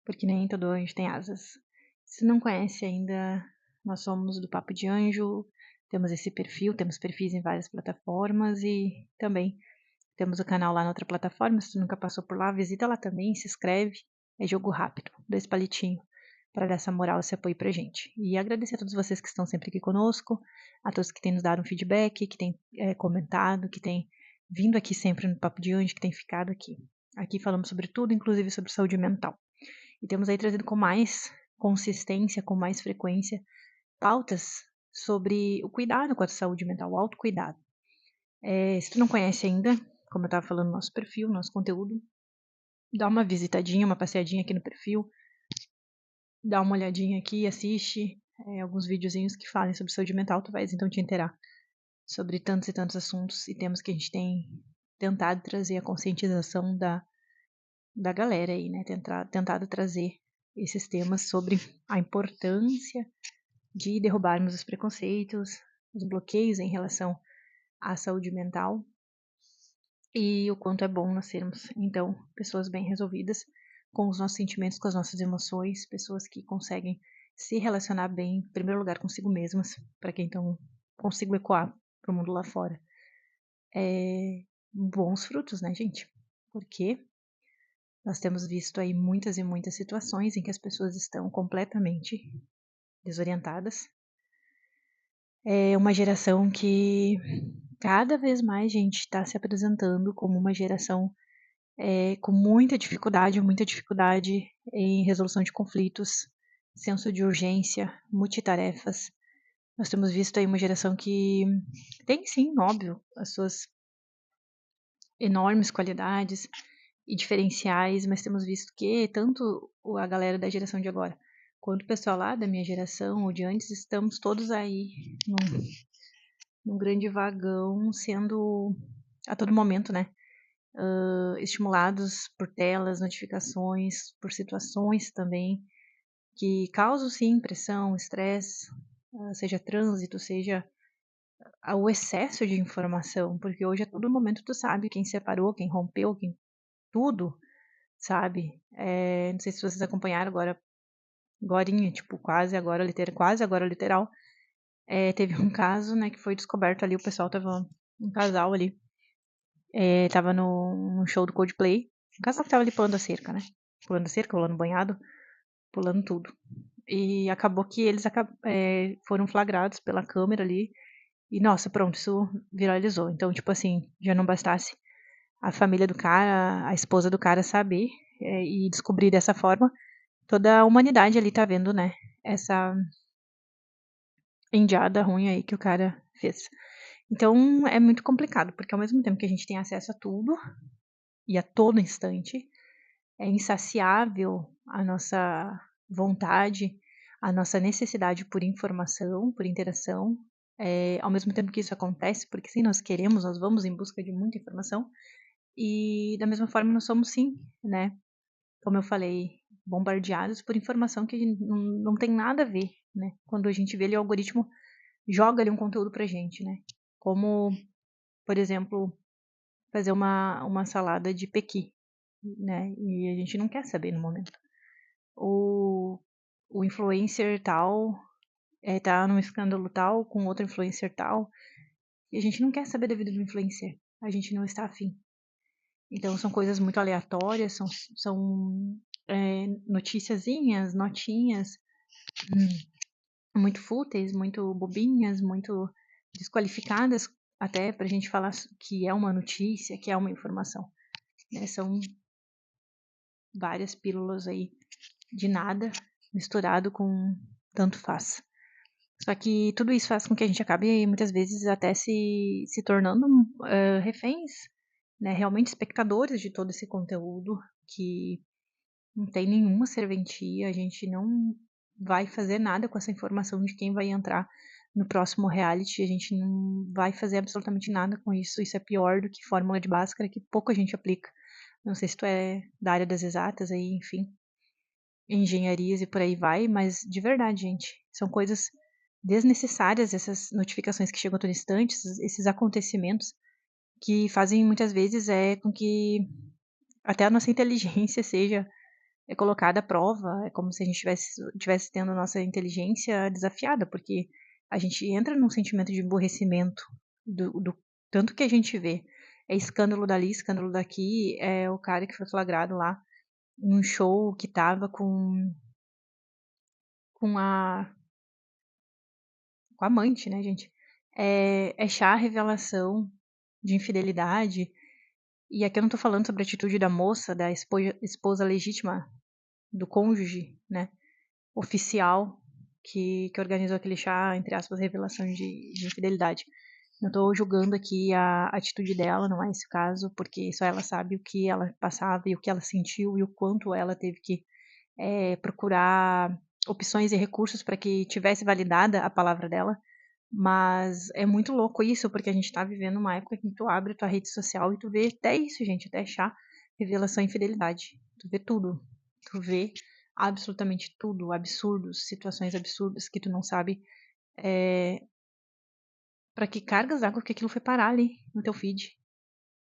porque nem todo anjo tem asas. Se não conhece ainda, nós somos do Papo de Anjo, temos esse perfil, temos perfis em várias plataformas e também temos o canal lá na outra plataforma. Se tu nunca passou por lá, visita lá também, se inscreve. É jogo rápido, 2 palitinhos, para dar essa moral, esse apoio pra gente. E agradecer a todos vocês que estão sempre aqui conosco, a todos que têm nos dado um feedback, que têm comentado, que têm vindo aqui sempre no Papo de Anjo, que têm ficado aqui. Aqui falamos sobre tudo, inclusive sobre saúde mental. E temos aí trazido com mais consistência, com mais frequência, pautas sobre o cuidado com a saúde mental, o autocuidado. Se tu não conhece ainda, como eu estava falando no nosso perfil, nosso conteúdo, dá uma visitadinha, uma passeadinha aqui no perfil, dá uma olhadinha aqui, assiste alguns videozinhos que falem sobre saúde mental, tu vais então te inteirar sobre tantos e tantos assuntos e temas que a gente tem tentado trazer a conscientização da galera aí, né? Tentado trazer esses temas sobre a importância de derrubarmos os preconceitos, os bloqueios em relação à saúde mental e o quanto é bom nós sermos, então, pessoas bem resolvidas com os nossos sentimentos, com as nossas emoções, pessoas que conseguem se relacionar bem, em primeiro lugar, consigo mesmas, para que então consigo ecoar para o mundo lá fora. Bons frutos, né, gente? Porque nós temos visto aí muitas e muitas situações em que as pessoas estão completamente desorientadas. É uma geração que cada vez mais, gente, está se apresentando como uma geração com muita dificuldade em resolução de conflitos, senso de urgência, multitarefas. Nós temos visto aí uma geração que tem sim, óbvio, as suas enormes qualidades e diferenciais, mas temos visto que tanto a galera da geração de agora quanto o pessoal lá da minha geração ou de antes, estamos todos aí num grande vagão, sendo a todo momento, né, estimulados por telas, notificações, por situações também que causam sim pressão, estresse, seja trânsito, seja o excesso de informação, porque hoje a todo momento tu sabe quem separou, quem rompeu, quem tudo, sabe? Não sei se vocês acompanharam agorinha, tipo, quase agora literal, teve um caso, né, que foi descoberto ali, o pessoal tava, um casal ali, tava no show do Coldplay, um casal que tava ali pulando a cerca, né? Pulando a cerca, pulando banhado, pulando tudo. E acabou que eles foram flagrados pela câmera ali. E, nossa, pronto, isso viralizou. Então, tipo assim, já não bastasse a família do cara, a esposa do cara saber e descobrir dessa forma, toda a humanidade ali tá vendo, né? Essa indiada ruim aí que o cara fez. Então, é muito complicado, porque ao mesmo tempo que a gente tem acesso a tudo e a todo instante, é insaciável a nossa vontade, a nossa necessidade por informação, por interação. Ao mesmo tempo que isso acontece, porque sim, nós queremos, nós vamos em busca de muita informação, e da mesma forma nós somos sim, né, como eu falei, bombardeados por informação que não tem nada a ver, né, quando a gente vê ali o algoritmo joga ali um conteúdo pra gente, né, como, por exemplo, fazer uma salada de pequi, né, e a gente não quer saber no momento. O influencer tal tá num escândalo tal com outro influencer tal, e a gente não quer saber da vida do influencer, a gente não está afim. Então são coisas muito aleatórias, são noticiazinhas, notinhas, muito fúteis, muito bobinhas, muito desqualificadas até pra gente falar que é uma notícia, que é uma informação, né? São várias pílulas aí de nada misturado com tanto faz. Só que tudo isso faz com que a gente acabe muitas vezes até se tornando reféns, né, realmente espectadores de todo esse conteúdo que não tem nenhuma serventia, a gente não vai fazer nada com essa informação de quem vai entrar no próximo reality, a gente não vai fazer absolutamente nada com isso, isso é pior do que fórmula de Bhaskara, que pouco a gente aplica. Não sei se tu é da área das exatas aí, enfim, engenharias e por aí vai, mas de verdade, gente, são coisas desnecessárias essas notificações que chegam a todo instante, esses acontecimentos que fazem muitas vezes com que até a nossa inteligência seja é colocada à prova, é como se a gente tivesse tendo a nossa inteligência desafiada, porque a gente entra num sentimento de emburrecimento do tanto que a gente vê. É escândalo dali, escândalo daqui, é o cara que foi flagrado lá, num show que tava com com a amante, né, gente? É chá revelação de infidelidade. E aqui eu não tô falando sobre a atitude da moça, da esposa legítima do cônjuge, né? Oficial, que organizou aquele chá, entre aspas, revelação de infidelidade. Não tô julgando aqui a atitude dela, não é esse o caso, porque só ela sabe o que ela passava e o que ela sentiu e o quanto ela teve que procurar opções e recursos para que tivesse validada a palavra dela. Mas é muito louco isso, porque a gente tá vivendo uma época que tu abre tua rede social e tu vê até isso, gente, até achar revelação e infidelidade. Tu vê tudo. Tu vê absolutamente tudo, absurdos, situações absurdas que tu não sabe para que cargas d'água que aquilo foi parar ali no teu feed.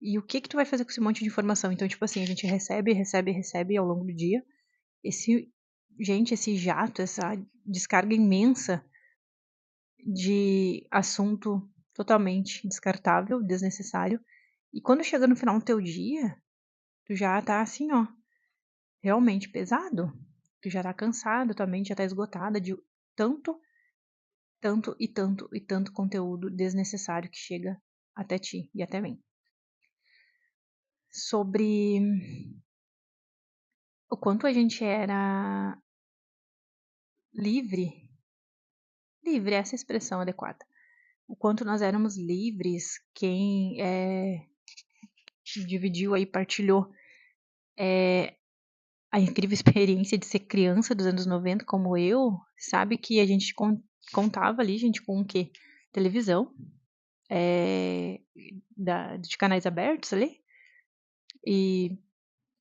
E o que tu vai fazer com esse monte de informação? Então, tipo assim, a gente recebe ao longo do dia esse jato, essa descarga imensa de assunto totalmente descartável, desnecessário. E quando chega no final do teu dia, tu já tá assim, ó, realmente pesado. Tu já tá cansado, tua mente já tá esgotada de tanto, tanto conteúdo desnecessário que chega até ti e até mim. Sobre o quanto a gente era livre, livre, essa é a expressão adequada. O quanto nós éramos livres, quem dividiu aí, partilhou a incrível experiência de ser criança dos anos 90 como eu, sabe que a gente contava ali, gente, com o quê? Televisão, de canais abertos ali, e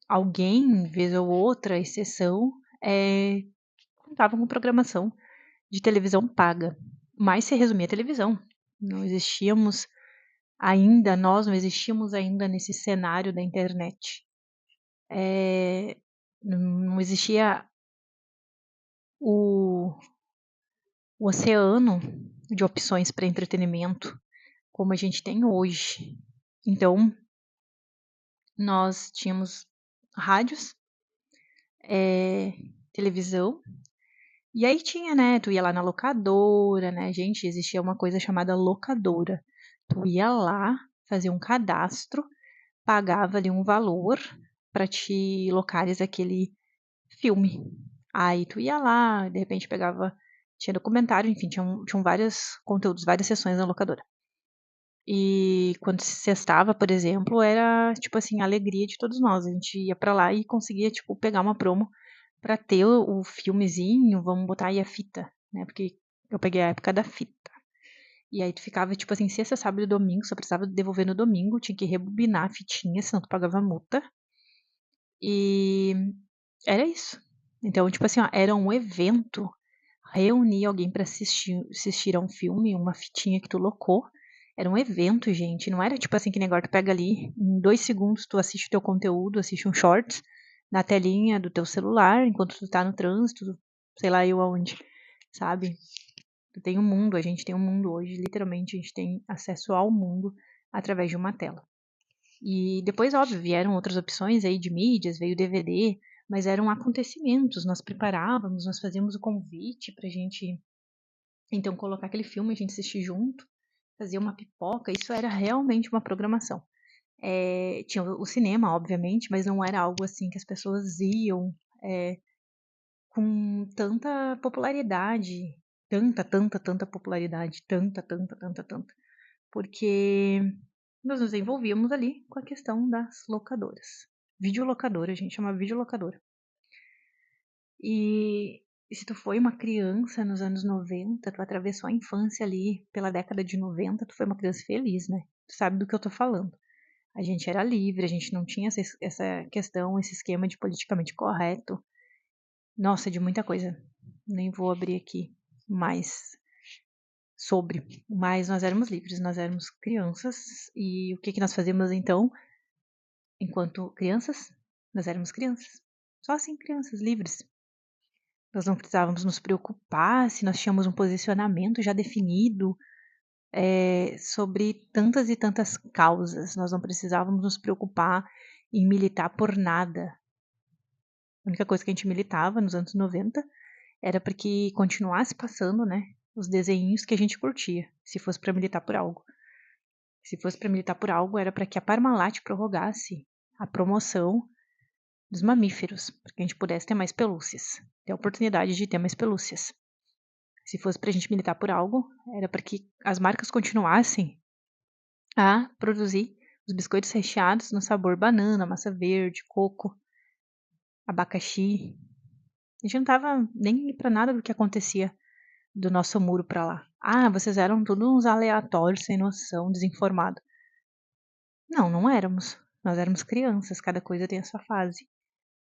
alguém, vez ou outra, exceção, contava com programação de televisão paga. Mas se resumia a televisão. Não existíamos nós não existíamos ainda nesse cenário da internet. Não existia o oceano de opções para entretenimento como a gente tem hoje. Então, nós tínhamos rádios, televisão, e aí tinha, né? Tu ia lá na locadora, né? Gente, existia uma coisa chamada locadora. Tu ia lá, fazia um cadastro, pagava ali um valor para te locares aquele filme. Aí tu ia lá, de repente pegava, tinha documentário, enfim, tinham vários conteúdos, várias sessões na locadora. E quando se sextava, por exemplo, era tipo assim, a alegria de todos nós. A gente ia pra lá e conseguia, tipo, pegar uma promo pra ter o filmezinho, vamos botar aí a fita, né? Porque eu peguei a época da fita. E aí tu ficava, tipo assim, sexta, sábado e domingo, só precisava devolver no domingo, tinha que rebobinar a fitinha, senão tu pagava multa. E era isso. Então, tipo assim, ó, era um evento reunir alguém pra assistir a um filme, uma fitinha que tu locou. Era um evento, gente. Não era tipo assim que negócio tu pega ali, em 2 segundos tu assiste o teu conteúdo, assiste um short na telinha do teu celular, enquanto tu tá no trânsito, sei lá eu aonde, sabe? Tu tem um mundo, a gente tem um mundo hoje, literalmente a gente tem acesso ao mundo através de uma tela. E depois, óbvio, vieram outras opções aí de mídias, veio DVD, mas eram acontecimentos, nós preparávamos, nós fazíamos o convite pra gente, então, colocar aquele filme, a gente assistir junto, fazia uma pipoca, isso era realmente uma programação. Tinha o cinema, obviamente, mas não era algo assim que as pessoas iam com tanta popularidade, tanta popularidade, tanta, porque nós nos envolvíamos ali com a questão das locadoras. Videolocadora, a gente chama videolocadora. E se tu foi uma criança nos anos 90, tu atravessou a infância ali pela década de 90, tu foi uma criança feliz, né? Tu sabe do que eu tô falando. A gente era livre, a gente não tinha essa questão, esse esquema de politicamente correto. Nossa, de muita coisa. Nem vou abrir aqui mais sobre. Mas nós éramos livres, nós éramos crianças. E o que nós fazíamos então? Enquanto crianças, nós éramos crianças. Só assim, crianças livres. Nós não precisávamos nos preocupar se nós tínhamos um posicionamento já definido sobre tantas e tantas causas. Nós não precisávamos nos preocupar em militar por nada. A única coisa que a gente militava nos anos 90 era para que continuasse passando, né, os desenhinhos que a gente curtia, se fosse para militar por algo. Se fosse para militar por algo, era para que a Parmalat prorrogasse a promoção dos mamíferos, para que a gente pudesse ter mais pelúcias, ter a oportunidade de ter mais pelúcias. Se fosse para a gente militar por algo, era para que as marcas continuassem a produzir os biscoitos recheados no sabor banana, massa verde, coco, abacaxi. A gente não tava nem para nada do que acontecia do nosso muro para lá. Ah, vocês eram todos uns aleatórios, sem noção, desinformados. Não, não éramos. Nós éramos crianças, cada coisa tem a sua fase.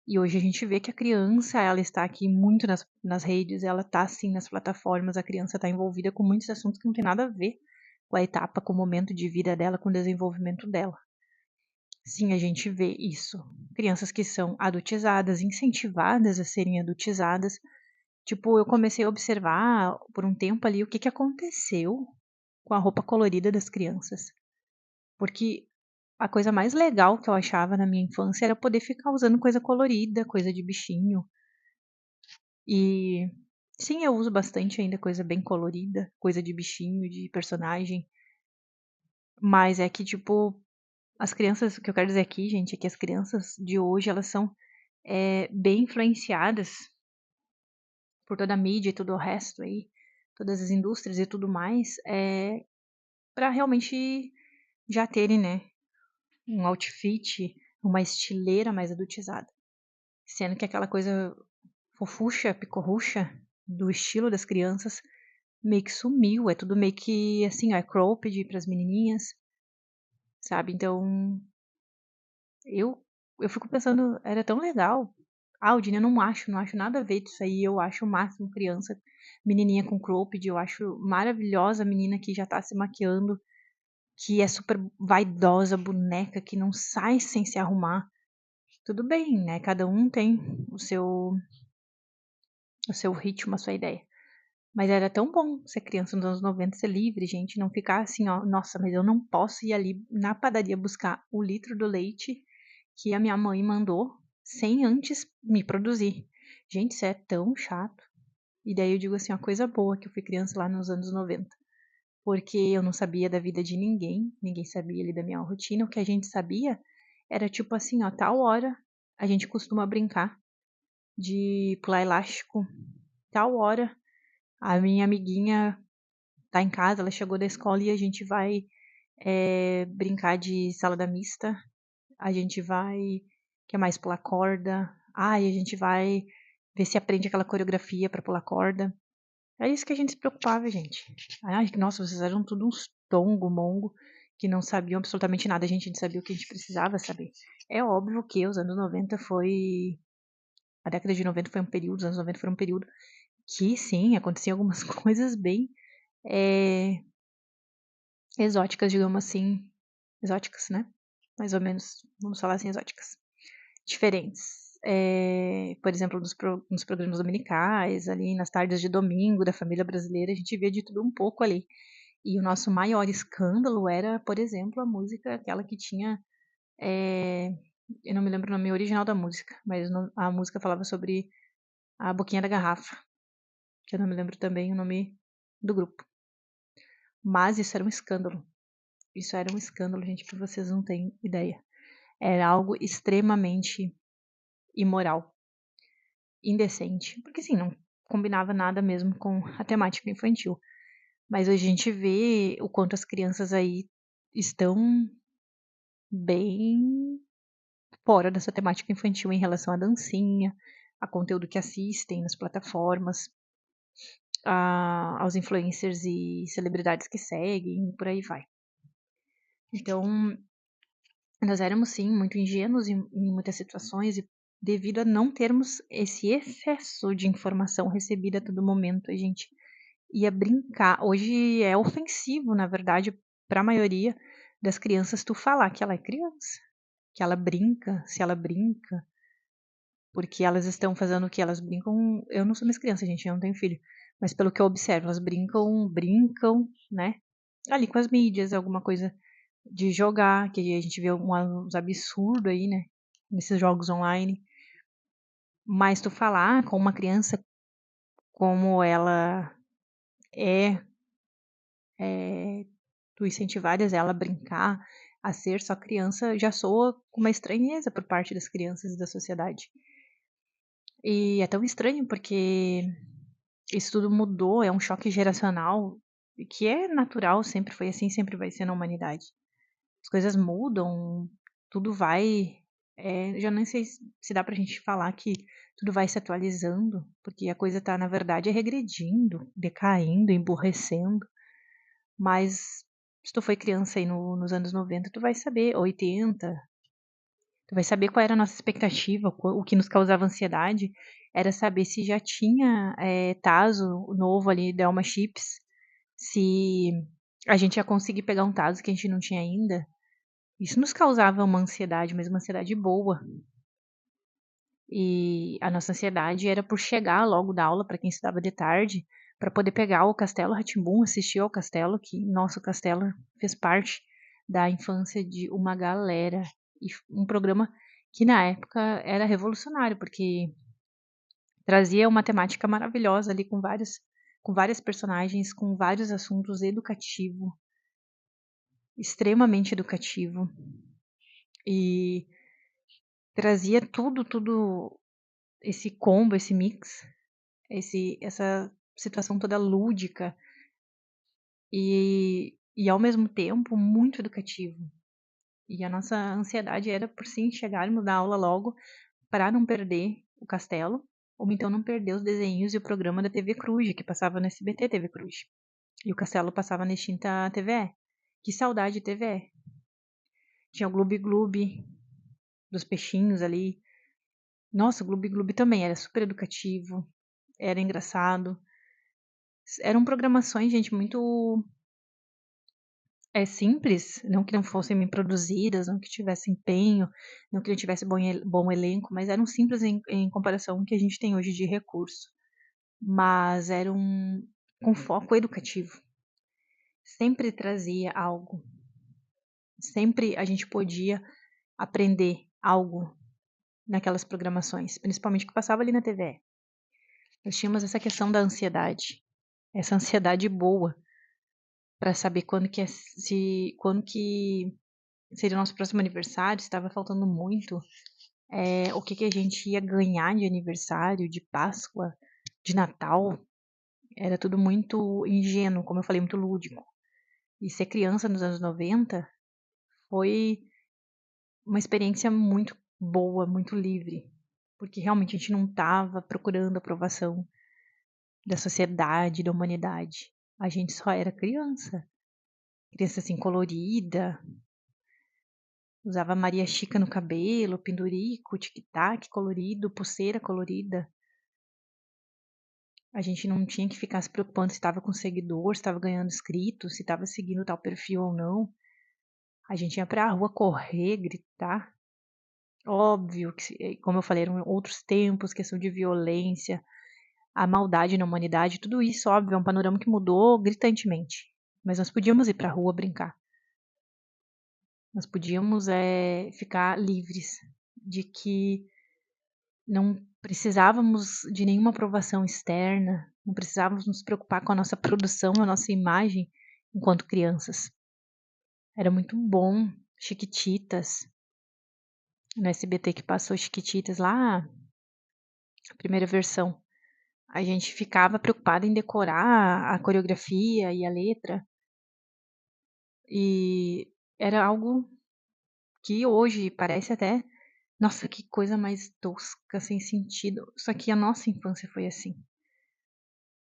E hoje a gente vê que a criança, ela está aqui muito nas redes, ela está assim nas plataformas, a criança está envolvida com muitos assuntos que não tem nada a ver com a etapa, com o momento de vida dela, com o desenvolvimento dela. Sim, a gente vê isso. Crianças que são adultizadas, incentivadas a serem adultizadas. Tipo, eu comecei a observar por um tempo ali o que aconteceu com a roupa colorida das crianças. Porque a coisa mais legal que eu achava na minha infância era poder ficar usando coisa colorida, coisa de bichinho. E sim, eu uso bastante ainda coisa bem colorida, coisa de bichinho, de personagem. Mas é que, tipo, as crianças, o que eu quero dizer aqui, gente, é que as crianças de hoje, elas são bem influenciadas por toda a mídia e todo o resto aí, todas as indústrias e tudo mais, para realmente já terem, né, um outfit, uma estileira mais adultizada. Sendo que aquela coisa fofucha, picorrucha do estilo das crianças meio que sumiu. É tudo meio que assim, ó, é cropped pras menininhas, sabe? Então, eu eu fico pensando, era tão legal. Ah, Aldine, eu não acho nada a ver disso aí. Eu acho o máximo criança, menininha com cropped. Eu acho maravilhosa a menina que já tá se maquiando, que é super vaidosa, boneca, que não sai sem se arrumar. Tudo bem, né? Cada um tem o seu ritmo, a sua ideia. Mas era tão bom ser criança nos anos 90, ser livre, gente, não ficar assim, ó, nossa, mas eu não posso ir ali na padaria buscar o litro do leite que a minha mãe mandou sem antes me produzir. Gente, isso é tão chato. E daí eu digo assim, uma coisa boa que eu fui criança lá nos anos 90. Porque eu não sabia da vida de ninguém, ninguém sabia ali da minha rotina. O que a gente sabia era tipo assim, ó, tal hora a gente costuma brincar de pular elástico, tal hora a minha amiguinha tá em casa, ela chegou da escola e a gente vai brincar de salada mista, a gente vai, quer mais, pular corda, e a gente vai ver se aprende aquela coreografia pra pular corda. É isso que a gente se preocupava, gente. Ai, nossa, vocês eram tudo uns tongo, mongo, que não sabiam absolutamente nada, a gente não sabia o que a gente precisava saber. É óbvio que os anos 90 foi... A década de 90 foi um período, os anos 90 foi um período que, sim, aconteciam algumas coisas bem exóticas, digamos assim. Exóticas, né? Mais ou menos, vamos falar assim, exóticas. Diferentes. Por exemplo, nos programas dominicais, ali nas tardes de domingo da família brasileira, a gente via de tudo um pouco ali. E o nosso maior escândalo era, por exemplo, a música, aquela que tinha. Eu não me lembro o nome original da música, mas a música falava sobre a boquinha da garrafa, que eu não me lembro também o nome do grupo. Mas isso era um escândalo. Isso era um escândalo, gente, que vocês não têm ideia. Era algo extremamente imoral, indecente, porque assim, não combinava nada mesmo com a temática infantil. Mas hoje a gente vê o quanto as crianças aí estão bem fora dessa temática infantil em relação à dancinha, a conteúdo que assistem nas plataformas, aos influencers e celebridades que seguem, por aí vai. Então, nós éramos sim muito ingênuos em muitas situações e devido a não termos esse excesso de informação recebida a todo momento, a gente ia brincar. Hoje é ofensivo, na verdade, para a maioria das crianças tu falar que ela é criança, que ela brinca, se ela brinca. porque elas estão fazendo o que? Elas brincam. Eu não sou mais criança, gente, eu não tenho filho. Mas pelo que eu observo, elas brincam, né? Ali com as mídias, alguma coisa de jogar, que a gente vê uns absurdos aí, né? Nesses jogos online. Mas tu falar com uma criança como ela é, tu incentivares ela a brincar, a ser só criança, já soa com uma estranheza por parte das crianças e da sociedade. E é tão estranho porque isso tudo mudou, é um choque geracional, que é natural, sempre foi assim, sempre vai ser na humanidade. As coisas mudam, tudo vai. Já nem sei se dá pra gente falar que tudo vai se atualizando, porque a coisa tá, na verdade, regredindo, decaindo, emburrecendo. Mas se tu foi criança aí nos anos 90, tu vai saber, 80, tu vai saber qual era a nossa expectativa, o que nos causava ansiedade, era saber se já tinha Tazo novo ali, Delma Chips, se a gente ia conseguir pegar um Tazo que a gente não tinha ainda. Isso nos causava uma ansiedade, mas uma ansiedade boa. E a nossa ansiedade era por chegar logo da aula para quem estudava de tarde, para poder pegar o Castelo rá tim assistir ao Castelo, que nosso Castelo fez parte da infância de uma galera. E um programa que na época era revolucionário, porque trazia uma temática maravilhosa ali com várias personagens, com vários assuntos educativo, extremamente educativo. E trazia tudo esse combo, esse mix, essa situação toda lúdica e ao mesmo tempo muito educativo. E a nossa ansiedade era por sim chegarmos da aula logo para não perder o castelo, ou então não perder os desenhos e o programa da TV Cruz, que passava no SBT TV Cruz. E o castelo passava na extinta TVE. Que saudade TVE. Tinha o Gloob Gloob, dos peixinhos ali. Nossa, o Gloob Gloob também era super educativo, era engraçado. Eram programações, gente, muito simples, não que não fossem bem produzidas, não que tivesse empenho, não que não tivesse bom elenco, mas eram simples em comparação com o que a gente tem hoje de recurso. Mas eram com foco educativo. Sempre trazia algo. Sempre a gente podia aprender algo naquelas programações, principalmente que passava ali na TV. Nós tínhamos essa questão da ansiedade, essa ansiedade boa para saber quando que seria o nosso próximo aniversário, estava faltando muito, o que a gente ia ganhar de aniversário, de Páscoa, de Natal. Era tudo muito ingênuo, como eu falei, muito lúdico. E ser criança nos anos 90 foi uma experiência muito boa, muito livre, porque realmente a gente não estava procurando aprovação da sociedade, da humanidade. A gente só era criança. Criança assim, colorida, usava Maria Chica no cabelo, pendurico, tic-tac colorido, pulseira colorida. A gente não tinha que ficar se preocupando se estava com seguidor, se estava ganhando inscritos, se estava seguindo tal perfil ou não. A gente ia pra rua correr, gritar. Óbvio que, como eu falei, eram outros tempos, questão de violência, a maldade na humanidade, tudo isso, óbvio, é um panorama que mudou gritantemente. Mas nós podíamos ir pra rua brincar. Nós podíamos ficar livres de que não precisávamos de nenhuma aprovação externa, não precisávamos nos preocupar com a nossa produção, a nossa imagem enquanto crianças. Era muito bom, Chiquititas, no SBT que passou Chiquititas lá, a primeira versão. A gente ficava preocupada em decorar a coreografia e a letra, e era algo que hoje parece até, nossa, que coisa mais tosca, sem sentido. Só que a nossa infância foi assim.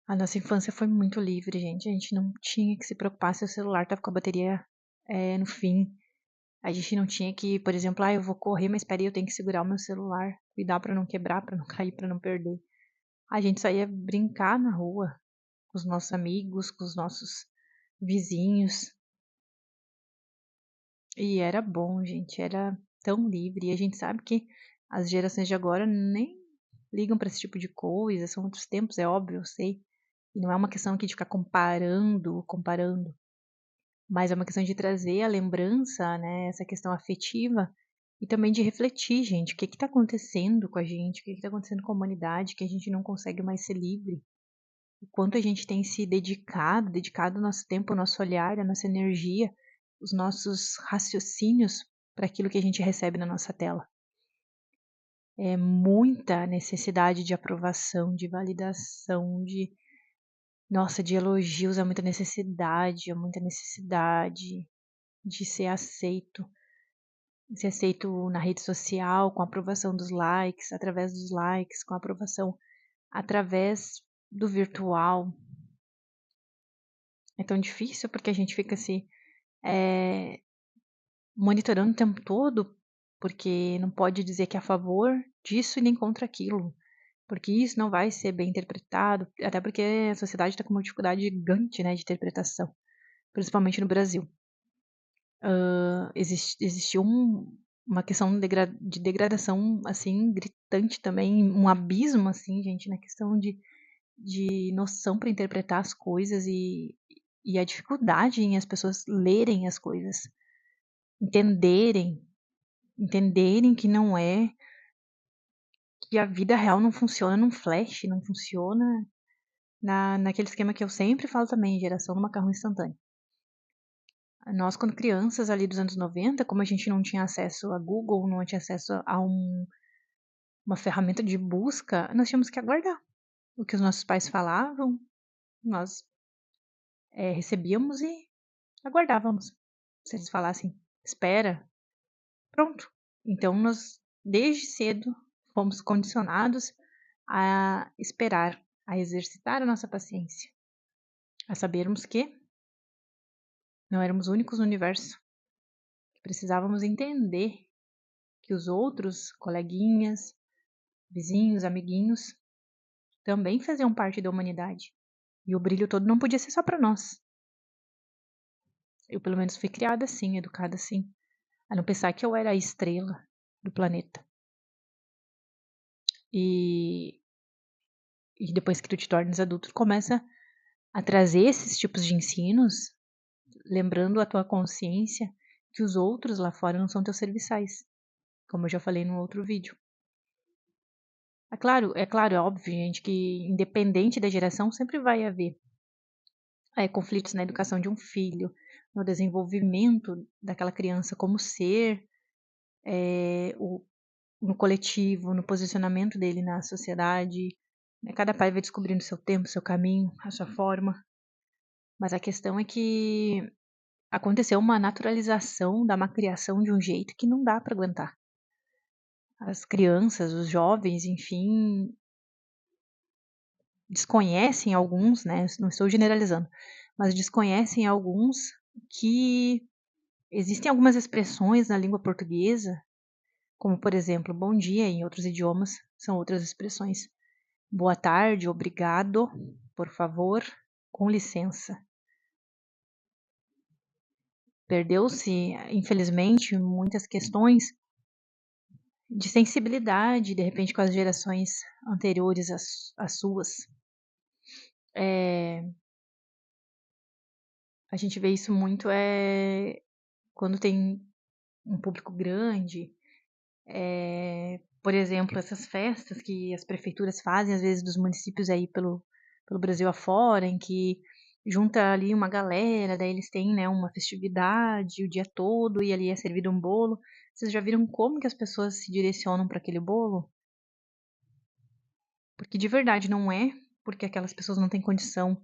A nossa infância foi muito livre, gente. A gente não tinha que se preocupar se o celular tava com a bateria no fim. A gente não tinha que, por exemplo, eu vou correr, mas peraí, eu tenho que segurar o meu celular, cuidar para não quebrar, para não cair, para não perder. A gente só ia brincar na rua com os nossos amigos, com os nossos vizinhos. E era bom, gente, era tão livre. E a gente sabe que As gerações de agora nem ligam para esse tipo de coisa, são outros tempos, é óbvio, eu sei. E não é uma questão aqui de ficar comparando, mas é uma questão de trazer a lembrança, né, essa questão afetiva e também de refletir, gente, o que está acontecendo com a gente, o que está acontecendo com a humanidade, que a gente não consegue mais ser livre, o quanto a gente tem se dedicado o nosso tempo, o nosso olhar, a nossa energia, os nossos raciocínios para aquilo que a gente recebe na nossa tela. É muita necessidade de aprovação, de validação, de elogios, é muita necessidade de ser aceito na rede social, com a aprovação dos likes, através dos likes, com a aprovação através do virtual. É tão difícil porque a gente fica se monitorando o tempo todo, porque não pode dizer que é a favor disso e nem contra aquilo, porque isso não vai ser bem interpretado, até porque a sociedade está com uma dificuldade gigante, né, de interpretação, principalmente no Brasil. Existiu uma questão de degradação, assim, gritante também, um abismo, assim, gente, na questão de noção para interpretar as coisas e a dificuldade em as pessoas lerem as coisas, entenderem que não é, que a vida real não funciona num flash, não funciona naquele esquema que eu sempre falo também, geração do macarrão instantâneo. Nós, quando crianças ali dos anos 90, como a gente não tinha acesso a Google, não tinha acesso a uma ferramenta de busca, nós tínhamos que aguardar. O que os nossos pais falavam, nós recebíamos e aguardávamos. Se eles falassem, espera, pronto. Então, nós, desde cedo, fomos condicionados a esperar, a exercitar a nossa paciência, a sabermos que não éramos únicos no universo, que precisávamos entender que os outros coleguinhas, vizinhos, amiguinhos, também faziam parte da humanidade. E o brilho todo não podia ser só para nós. Eu, pelo menos, fui criada assim, educada assim, a não pensar que eu era a estrela do planeta. E depois que tu te tornas adulto, começa a trazer esses tipos de ensinos, lembrando a tua consciência que os outros lá fora não são teus serviçais, como eu já falei no outro vídeo. É claro, é óbvio, gente, que independente da geração sempre vai haver conflitos na educação de um filho, no desenvolvimento daquela criança como ser, no coletivo, no posicionamento dele na sociedade. Cada pai vai descobrindo seu tempo, seu caminho, a sua forma. Mas a questão é que aconteceu uma naturalização da macriação de um jeito que não dá para aguentar. As crianças, os jovens, enfim, desconhecem alguns, né? Não estou generalizando, mas desconhecem alguns que existem algumas expressões na língua portuguesa, como por exemplo, bom dia em outros idiomas, são outras expressões. Boa tarde, obrigado, por favor, com licença. Perdeu-se, infelizmente, muitas questões de sensibilidade, de repente, com as gerações anteriores às suas. A gente vê isso muito quando tem um público grande, por exemplo, essas festas que as prefeituras fazem, às vezes, dos municípios aí pelo Brasil afora, em que junta ali uma galera, daí eles têm, né, uma festividade o dia todo e ali é servido um bolo. Vocês já viram como que as pessoas se direcionam para aquele bolo? Porque de verdade não é porque aquelas pessoas não têm condição,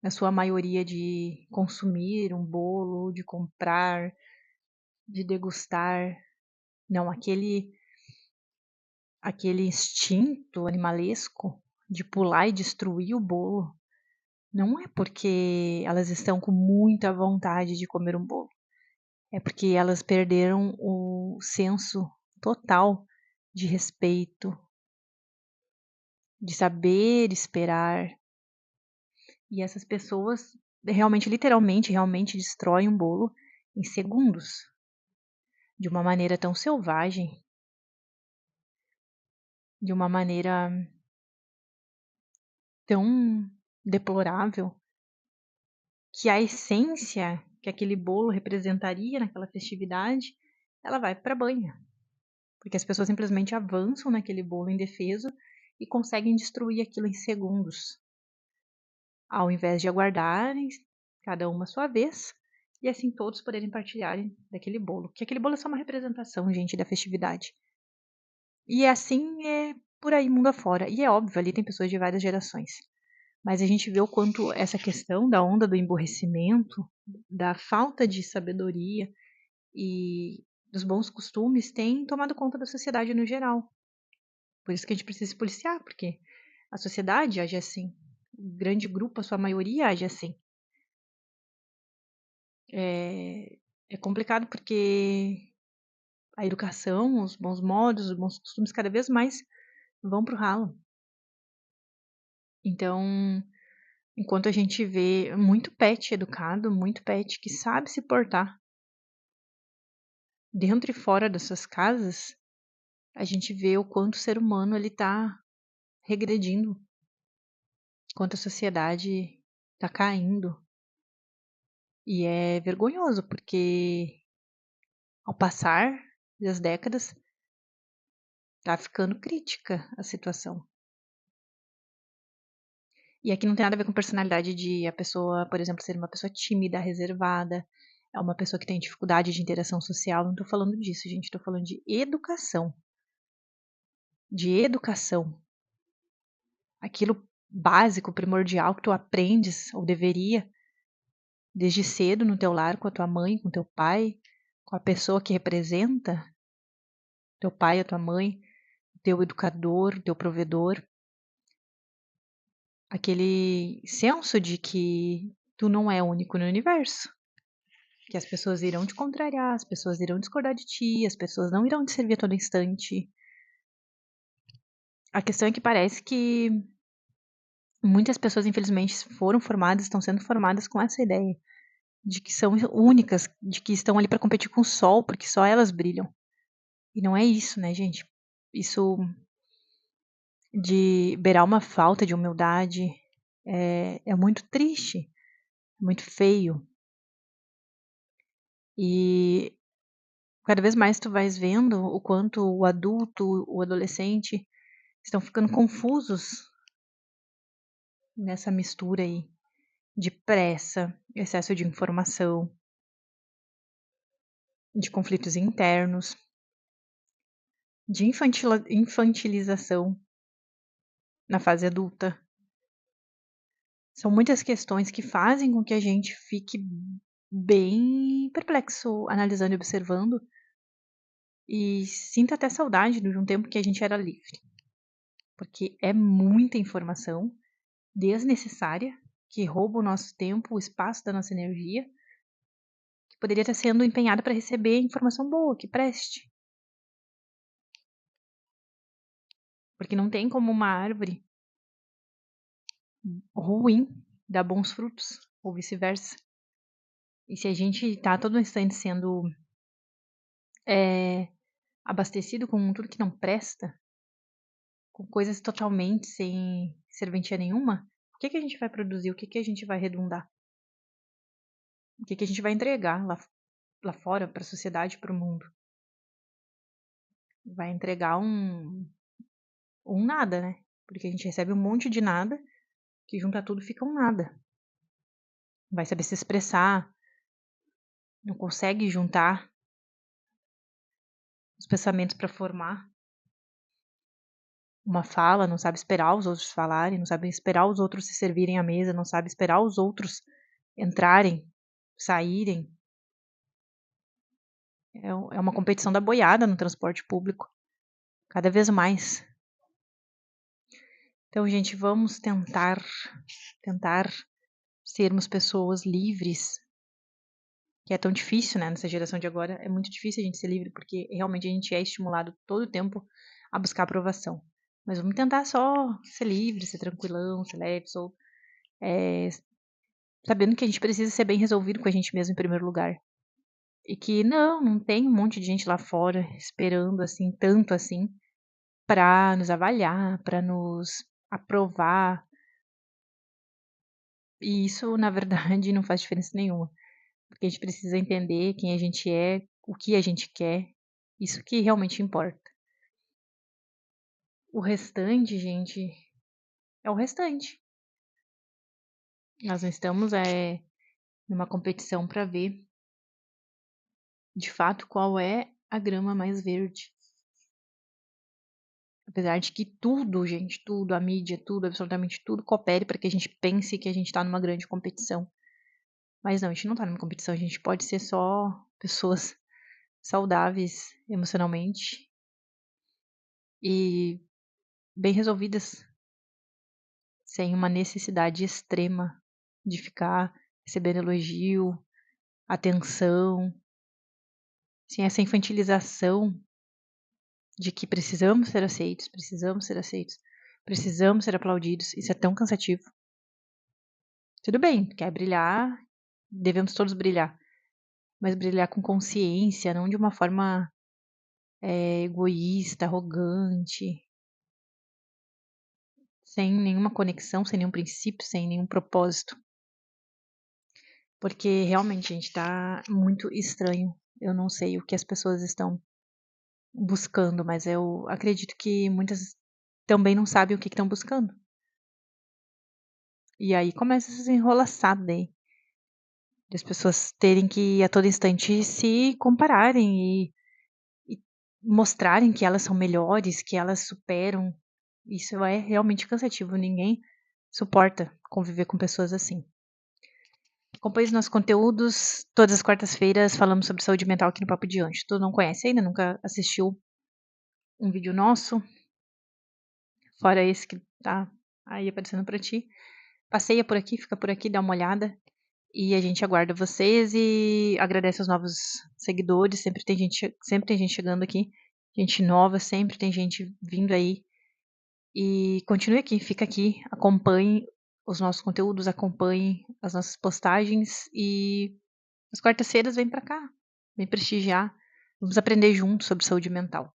na sua maioria, de consumir um bolo, de comprar, de degustar. Não, aquele instinto animalesco de pular e destruir o bolo não é porque elas estão com muita vontade de comer um bolo. É porque elas perderam o senso total de respeito, de saber esperar. E essas pessoas realmente, literalmente, realmente destroem um bolo em segundos. de uma maneira tão selvagem, de uma maneira tão deplorável, que a essência que aquele bolo representaria naquela festividade, ela vai para a banha. Porque as pessoas simplesmente avançam naquele bolo indefeso e conseguem destruir aquilo em segundos, ao invés de aguardarem cada uma a sua vez e assim todos poderem partilharem daquele bolo. Que aquele bolo é só uma representação, gente, da festividade. E assim é por aí mundo afora. E é óbvio, ali tem pessoas de várias gerações. Mas a gente vê o quanto essa questão da onda do emborrecimento, da falta de sabedoria e dos bons costumes tem tomado conta da sociedade no geral. Por isso que a gente precisa se policiar, porque a sociedade age assim. O grande grupo, a sua maioria, age assim. É complicado porque a educação, os bons modos, os bons costumes cada vez mais vão pro ralo. Então, enquanto a gente vê muito pet educado, muito pet que sabe se portar dentro e fora das suas casas, a gente vê o quanto o ser humano ele tá regredindo, quanto a sociedade tá caindo. E é vergonhoso, porque ao passar das décadas, tá ficando crítica a situação. E aqui não tem nada a ver com personalidade de a pessoa, por exemplo, ser uma pessoa tímida, reservada, é uma pessoa que tem dificuldade de interação social. Não tô falando disso, gente. Tô falando de educação. De educação. Aquilo básico, primordial que tu aprendes, ou deveria, desde cedo no teu lar, com a tua mãe, com teu pai, com a pessoa que representa, teu pai, a tua mãe, teu educador, teu provedor. Aquele senso de que tu não é único no universo. Que as pessoas irão te contrariar, as pessoas irão discordar de ti, as pessoas não irão te servir a todo instante. A questão é que parece que muitas pessoas, infelizmente, foram formadas, estão sendo formadas com essa ideia de que são únicas, de que estão ali para competir com o sol, porque só elas brilham. E não é isso, né, gente? Isso de beirar uma falta de humildade é muito triste, muito feio. E cada vez mais tu vais vendo o quanto o adulto, o adolescente estão ficando confusos nessa mistura aí de pressa, excesso de informação, de conflitos internos, de infantilização na fase adulta. São muitas questões que fazem com que a gente fique bem perplexo analisando e observando e sinta até saudade de um tempo que a gente era livre. Porque é muita informação desnecessária que rouba o nosso tempo, o espaço da nossa energia, que poderia estar sendo empenhada para receber informação boa, que preste. Porque não tem como uma árvore ruim dar bons frutos, ou vice-versa. E se a gente está a todo instante sendo abastecido com tudo que não presta, com coisas totalmente sem serventia nenhuma, o que a gente vai produzir? O que a gente vai redundar? O que a gente vai entregar lá fora para a sociedade, para o mundo? Vai entregar um nada, né? Porque a gente recebe um monte de nada, que junta tudo fica um nada. Vai saber se expressar, não consegue juntar os pensamentos para formar uma fala, não sabe esperar os outros falarem, não sabe esperar os outros se servirem à mesa, não sabe esperar os outros entrarem, saírem. É uma competição da boiada no transporte público, cada vez mais. Então, gente, vamos tentar sermos pessoas livres, que é tão difícil, né? Nessa geração de agora, é muito difícil a gente ser livre, porque realmente a gente é estimulado todo o tempo a buscar aprovação. Mas vamos tentar só ser livre, ser tranquilão, ser leve, sabendo que a gente precisa ser bem resolvido com a gente mesmo em primeiro lugar. E que não tem um monte de gente lá fora esperando assim, tanto assim, para nos avaliar, para nos aprovar. E isso, na verdade, não faz diferença nenhuma, porque a gente precisa entender quem a gente é, o que a gente quer, isso que realmente importa. O restante, gente, é o restante. Nós não estamos numa competição para ver, de fato, qual é a grama mais verde. Apesar de que tudo, gente, tudo, a mídia, tudo, absolutamente tudo, coopere para que a gente pense que a gente está numa grande competição. Mas não, a gente não está numa competição, a gente pode ser só pessoas saudáveis emocionalmente e bem resolvidas, sem uma necessidade extrema de ficar recebendo elogio, atenção, sem essa infantilização de que precisamos ser aceitos, precisamos ser aplaudidos. Isso é tão cansativo. Tudo bem, quer brilhar, devemos todos brilhar, mas brilhar com consciência, não de uma forma egoísta, arrogante, sem nenhuma conexão, sem nenhum princípio, sem nenhum propósito. Porque realmente, gente, tá muito estranho. Eu não sei o que as pessoas estão buscando, mas eu acredito que muitas também não sabem o que estão buscando. E aí começa essa enrolaçada aí, das pessoas terem que a todo instante se compararem e mostrarem que elas são melhores, que elas superam. Isso é realmente cansativo. Ninguém suporta conviver com pessoas assim. Acompanhe os nossos conteúdos. Todas as quartas-feiras falamos sobre saúde mental aqui no Papo de Anjo. Tu não conhece ainda? Nunca assistiu um vídeo nosso? Fora esse que tá aí aparecendo pra ti. Passeia por aqui, fica por aqui, dá uma olhada. E a gente aguarda vocês e agradece aos novos seguidores. Sempre tem gente chegando aqui. Gente nova, sempre tem gente vindo aí. E continue aqui, fica aqui, acompanhe os nossos conteúdos, acompanhe as nossas postagens e as quartas-feiras vem pra cá, vem prestigiar. Vamos aprender juntos sobre saúde mental.